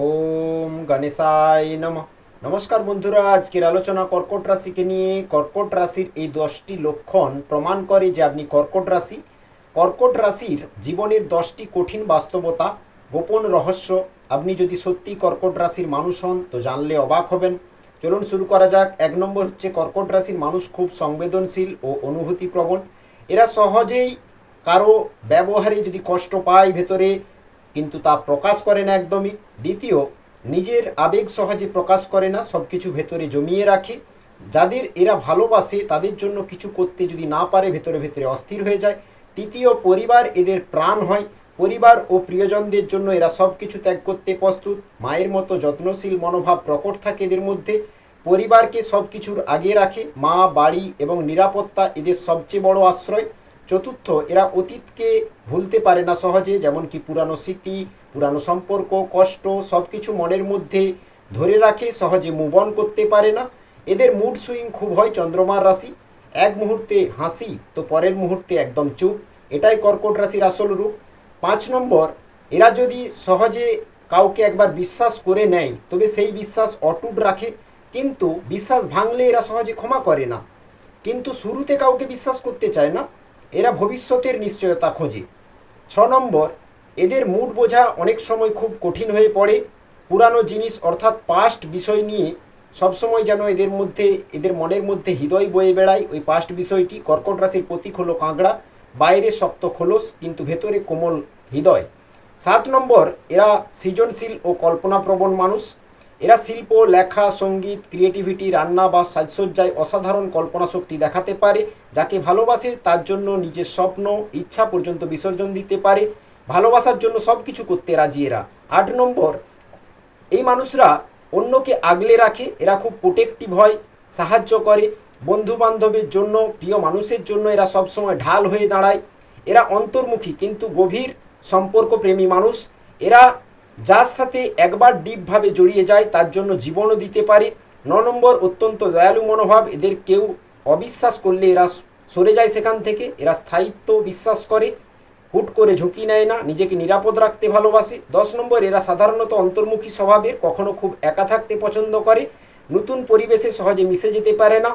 ওম গণেশায় নমঃ। নমস্কার বন্ধুরা, আজকের আলোচনা কর্কট রাশিকে নিয়ে। কর্কট রাশির এই 10টি লক্ষণ প্রমাণ করে যে আপনি কর্কট রাশি। কর্কট রাশির জীবনের 10টি কঠিন বাস্তবতা, গোপন রহস্য। আপনি যদি সত্যি কর্কট রাশির মানুষ হন তো জানলে অবাক হবেন। চলুন শুরু করা যাক। 1 নম্বর হচ্ছে, কর্কট রাশির মানুষ খুব সংবেদনশীল ও অনুভূতিপ্রবণ। এরা সহজেই কারো ব্যবহারে যদি কষ্ট পায় ভেতরে, কিন্তু তা প্রকাশ করে না একদমই। দ্বিতীয়, নিজের আবেগ সহজে প্রকাশ করে না, সব কিছু ভেতরে জমিয়ে রাখে। যাদের এরা ভালোবাসে তাদের জন্য কিছু করতে যদি না পারে ভেতরে ভেতরে অস্থির হয়ে যায়। তৃতীয়, পরিবার এদের প্রাণ হয়। পরিবার ও প্রিয়জনদের জন্য এরা সব কিছু ত্যাগ করতে প্রস্তুত। মায়ের মতো যত্নশীল মনোভাব প্রকট থাকে এদের মধ্যে। পরিবারকে সব কিছুর আগে রাখে। মা, বাড়ি এবং নিরাপত্তা এদের সবচেয়ে বড় আশ্রয়। চতুর্থ, এরা অতীতকে ভুলতে পারে না সহজে, যেমন কি পুরানো স্মৃতি, পুরানো সম্পর্ক, কষ্ট সব কিছু মনের মধ্যে ধরে রাখে, সহজে মুভ অন করতে পারে না। এদের মুড সুইং খুব হয় চন্দ্রমার রাশি। এক মুহূর্তে হাসি তো পরের মুহূর্তে একদম চুপ। এটাই কর্কট রাশির আসল রূপ। 5 নম্বর, এরা যদি সহজে কাউকে একবার বিশ্বাস করে নেয় তবে সেই বিশ্বাস অটুট রাখে, কিন্তু বিশ্বাস ভাঙলে এরা সহজে ক্ষমা করে না। কিন্তু শুরুতে কাউকে বিশ্বাস করতে চায় না। এরা ভবিষ্যতের নিশ্চয়তা খোঁজে। 6 নম্বর, এদের মুড বোঝা অনেক সময় খুব কঠিন হয়ে পড়ে। পুরানো জিনিস অর্থাৎ পাস্ট বিষয় নিয়ে সবসময় যেন এদের মনের মধ্যে হৃদয় বয়ে বেড়ায় ওই পাস্ট বিষয়টি। কর্কট রাশির প্রতীক হলো কাঁকড়া, বাইরে শক্ত খোলস কিন্তু ভেতরে কোমল হৃদয়। 7 নম্বর, এরা সৃজনশীল ও কল্পনাপ্রবণ মানুষ। এরা শিল্প, লেখা, সঙ্গীত, ক্রিয়েটিভিটি, রান্না বা সাজসজ্জায় অসাধারণ কল্পনা শক্তি দেখাতে পারে। যাকে ভালোবাসে তার জন্য নিজের স্বপ্ন, ইচ্ছা পর্যন্ত বিসর্জন দিতে পারে। ভালোবাসার জন্য সব কিছু করতে রাজি এরা। 8 নম্বর, এই মানুষরা অন্যকে আগলে রাখে। এরা খুব প্রোটেক্টিভ হয়, সাহায্য করে। বন্ধু বান্ধবের জন্য, প্রিয় মানুষের জন্য এরা সবসময় ঢাল হয়ে দাঁড়ায়। এরা অন্তর্মুখী কিন্তু গভীর সম্পর্ক প্রেমী মানুষ। এরা যার সাথে একবার ডিপভাবে জড়িয়ে যায় তার জন্য জীবনও দিতে পারে। 9 নম্বর, অত্যন্ত দয়ালু মনোভাব। এদের কেউ অবিশ্বাস করলে এরা সরে যায় সেখান থেকে। এরা স্থায়িত্ব বিশ্বাস করে, হুট করে ঝুঁকি নেয় না, নিজেকে নিরাপদ রাখতে ভালোবাসে। 10 নম্বর, এরা সাধারণত অন্তর্মুখী স্বভাবের, কখনো খুব একা থাকতে পছন্দ করে, নতুন পরিবেশে সহজে মিশে যেতে পারে না।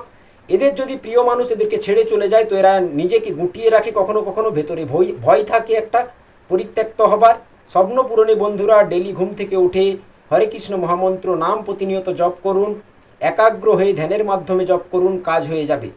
এদের যদি প্রিয় মানুষ এদেরকে ছেড়ে চলে যায় তো এরা নিজেকে গুটিয়ে রাখে, কখনো কখনো ভেতরে ভয় থাকে একটা পরিত্যক্ত হবার। স্বপ্ন পূরণে বন্ধুরা ডেলি ঘুম থেকে উঠে হরে কৃষ্ণ মহামন্ত্র নাম প্রতিনিয়ত জপ করুন। একাগ্র হয়ে ধ্যানের মাধ্যমে জপ করুন, কাজ হয়ে যাবে।